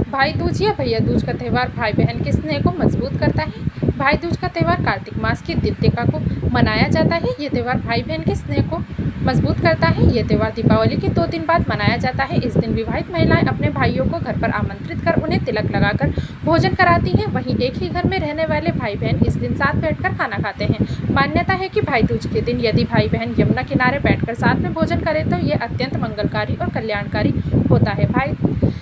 भाई दूज या भैया दूज का त्यौहार भाई बहन के स्नेह को मजबूत करता है। भाई दूज का त्यौहार कार्तिक मास की द्वितीया को मनाया जाता है। ये त्यौहार भाई बहन के स्नेह को मजबूत करता है। ये त्यौहार दीपावली के 2 दिन बाद मनाया जाता है। इस दिन विवाहित महिलाएं अपने भाइयों को घर पर आमंत्रित कर उन्हें तिलक लगाकर भोजन कराती हैं। वहीं एक ही घर में रहने वाले भाई बहन इस दिन साथ बैठकर खाना खाते हैं। मान्यता है कि भाई दूज के दिन यदि भाई बहन यमुना किनारे बैठकर साथ में भोजन करें तो ये अत्यंत मंगलकारी और कल्याणकारी होता है। भाई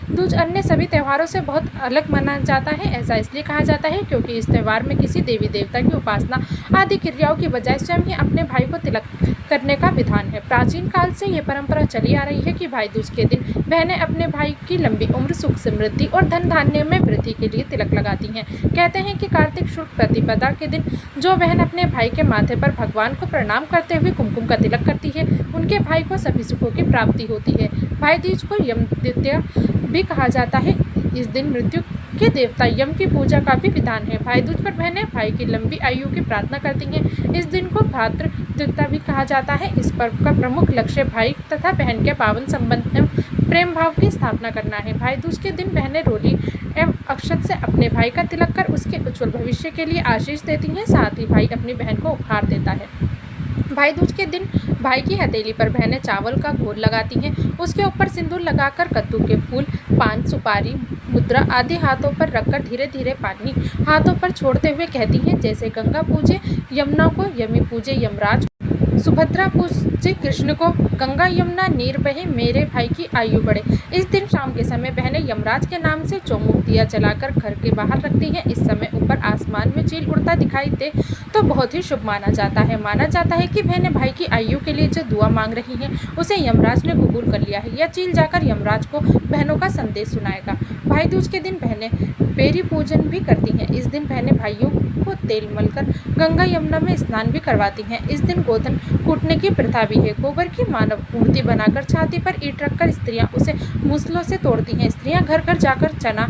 दूज अन्य सभी त्योहारों से बहुत अलग माना जाता है। ऐसा इसलिए कहा जाता है क्योंकि इस त्यौहार में किसी देवी देवता की उपासना आदि क्रियाओं की बजाय स्वयं ही अपने भाई को तिलक करने का विधान है। प्राचीन काल से ये परंपरा चली आ रही है कि भाई दूज के दिन बहनें अपने भाई की लंबी उम्र, सुख समृद्धि और धन धान्य में वृद्धि के लिए तिलक लगाती हैं। कहते हैं कि कार्तिक शुक्ल प्रतिपदा के दिन जो बहन अपने भाई के माथे पर भगवान को प्रणाम करते हुए कुमकुम का तिलक करती है, उनके भाई को सभी सुखों की प्राप्ति होती है। भाई दूज को यम द्वितीया भी कहा जाता है। इस दिन मृत्यु के देवता यम की पूजा का भी विधान है। भाई दूज पर बहनें भाई की लंबी आयु की प्रार्थना करती हैं। इस दिन को भ्रातृ द्वितीया भी कहा जाता है। इस पर्व का प्रमुख लक्ष्य भाई तथा बहन के पावन संबंध एवं प्रेम भाव की स्थापना करना है। भाई दूज के दिन बहनें रोली एवं अक्षत से अपने भाई का तिलक कर उसके उज्जवल भविष्य के लिए आशीष देती हैं। साथ ही भाई अपनी बहन को उपहार देता है। भाई दूज के दिन भाई की हथेली पर बहनें चावल का घोल लगाती हैं। उसके ऊपर सिंदूर लगाकर कद्दू के फूल, पान, सुपारी, मुद्रा आदि हाथों पर रखकर धीरे धीरे पानी हाथों पर छोड़ते हुए कहती हैं, जैसे गंगा पूजे यमुना को, यमी पूजे यमराज, सुभद्रा पूजे कृष्ण को, गंगा यमुना नीर बहे, मेरे भाई की आयु बढ़े। इस दिन शाम के समय बहनें यमराज के नाम से चौमुख दिया जलाकर घर के बाहर रखती हैं। इस समय ऊपर आसमान में चील उड़ता दिखाई दे तो बहुत ही शुभ माना जाता है। माना जाता है कि बहनें भाई की आयु के लिए जो दुआ मांग रही हैं उसे यमराज ने कबूल कर लिया है। यह चील जाकर यमराज को बहनों का संदेश सुनाएगा। भाई दूज के दिन बहनें बेरी पूजन भी करती हैं। इस दिन बहनें भाइयों को तेल मलकर गंगा यमुना में स्नान भी करवाती हैं। इस दिन गोधन कूटने की प्रथा भी है। गोबर की मानव मूर्ति बनाकर छाती पर ईंट रखकर स्त्रियां उसे मूसलों से तोड़ती हैं। स्त्रियां घर घर जाकर चना,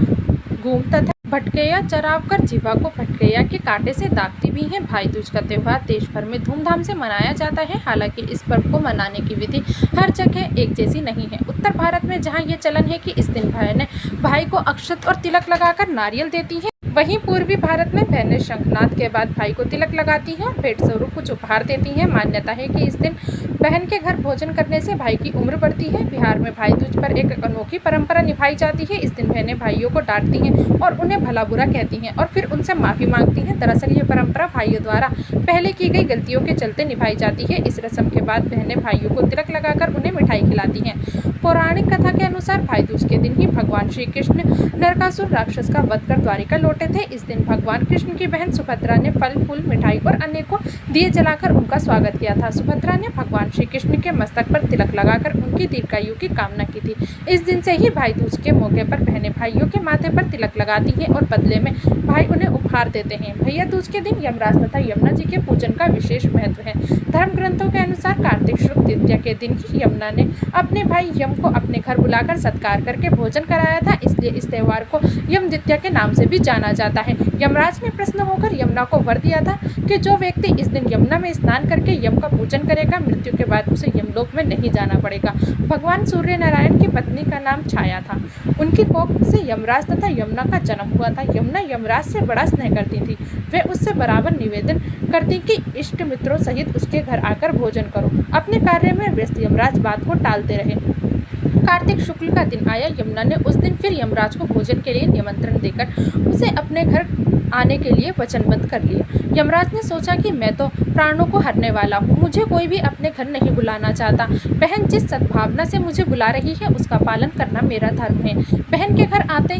घूम तथा भटकैया चरावकर जीवा को भटकैया के कांटे से दागती भी हैं। भाई दूज का त्यौहार देश भर में धूमधाम से मनाया जाता है। हालांकि इस पर्व को मनाने की विधि हर जगह एक जैसी नहीं है। उत्तर भारत में जहां ये चलन है कि इस दिन बहनें भाई को अक्षत और तिलक लगाकर नारियल देती हैं, वहीं पूर्वी भारत में बहनें शंखनाद के बाद भाई को तिलक लगाती हैं और भेंट स्वरूप कुछ उपहार देती हैं। मान्यता है कि इस दिन बहन के घर भोजन करने से भाई की उम्र बढ़ती है। बिहार में भाई दूज पर एक अनोखी परंपरा निभाई जाती है। इस दिन बहनें भाइयों को डांटती हैं और उन्हें भला बुरा कहती हैं और फिर उनसे माफ़ी मांगती हैं। दरअसल ये परंपरा भाइयों द्वारा पहले की गई गलतियों के चलते निभाई जाती है। इस रस्म के बाद बहनें भाइयों को तिलक लगाकर उन्हें मिठाई खिलाती हैं। पौराणिक कथा के अनुसार भाई दूज के दिन ही भगवान श्री कृष्ण नरकासुर राक्षस का वध कर द्वारिका लौटे थे। इस दिन भगवान कृष्ण की बहन सुभद्रा ने फल फूल, मिठाई और अनेकों दिए जलाकर उनका स्वागत किया था। सुभद्रा ने भगवान श्री कृष्ण के मस्तक पर तिलक लगाकर उनकी दीर्घायु की कामना की थी। इस दिन से ही भाई दूज के मौके पर बहनें भाइयों के माथे पर तिलक लगाती हैं और बदले में भाई उन्हें उपहार देते हैं। भैया दूज के दिन यमराज तथा यमुना जी के पूजन का विशेष महत्व है। धर्म ग्रंथों के अनुसार कार्तिक शुक्ल द्वितीया के दिन ही यमुना ने अपने भाई यम को अपने घर बुलाकर सत्कार करके भोजन कराया था। इसलिए इस त्यौहार को यम द्वितीया के नाम से भी जाना जाता है। यमराज ने प्रसन्न होकर यमुना को वर दिया था कि जो व्यक्ति इस दिन यमुना में स्नान करके यम का पूजन करेगा, मृत्यु के बाद उसे यमलोक में नहीं जाना पड़ेगा। भगवान सूर्य नारायण की पत्नी का नाम छाया था। उनकी कोख से यमराज तथा यमुना का जन्म हुआ था। यमुना यमराज से बड़ा स्नेह करती थी। वे उससे बराबर निवेदन करती कि इष्ट मित्रों सहित उसके घर आकर भोजन करो। अपने कार्य में व्यस्त यमराज बात को टालते रहे। कार्तिक शुक्ल का दिन आया। यमुना ने उस दिन फिर यमराज को भोजन के लिए निमंत्रण देकर उसे अपने घर आने के लिए वचनबद्ध कर लिया। यमराज ने सोचा कि मैं तो प्राणों को हरने वाला हूँ, मुझे कोई भी अपने घर नहीं बुलाना चाहता। बहन जिस सद्भावना से मुझे बुला रही है उसका पालन करना मेरा धर्म है। बहन के घर आते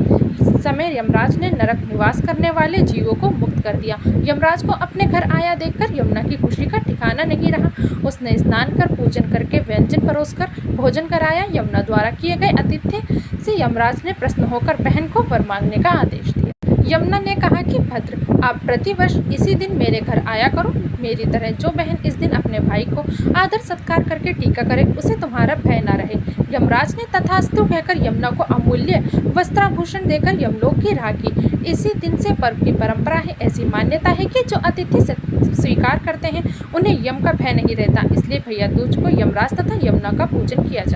समय यमराज ने नरक निवास करने वाले जीवों को मुक्त कर दिया। यमराज को अपने घर आया देखकर यमुना की खुशी का ठिकाना नहीं रहा। उसने स्नान कर पूजन करके व्यंजन परोसकर भोजन कराया। यमुना द्वारा किए गए आतिथ्य से यमराज ने प्रसन्न होकर बहन को वर मांगने का आदेश दिया। यमुना ने कहा कि भद्र, आप प्रतिवर्ष इसी दिन मेरे घर आया करो। मेरी तरह जो बहन इस दिन अपने भाई को आदर सत्कार करके टीका करे, उसे तुम्हारा भय न रहे। यमराज ने तथास्तु कहकर यमुना को अमूल्य वस्त्राभूषण देकर यमलोक की राह की। इसी दिन से पर्व की परंपरा है। ऐसी मान्यता है कि जो अतिथि स्वीकार करते हैं उन्हें यम का भय नहीं रहता। इसलिए भैया दूज को यमराज तथा यमुना का पूजन किया जाता है।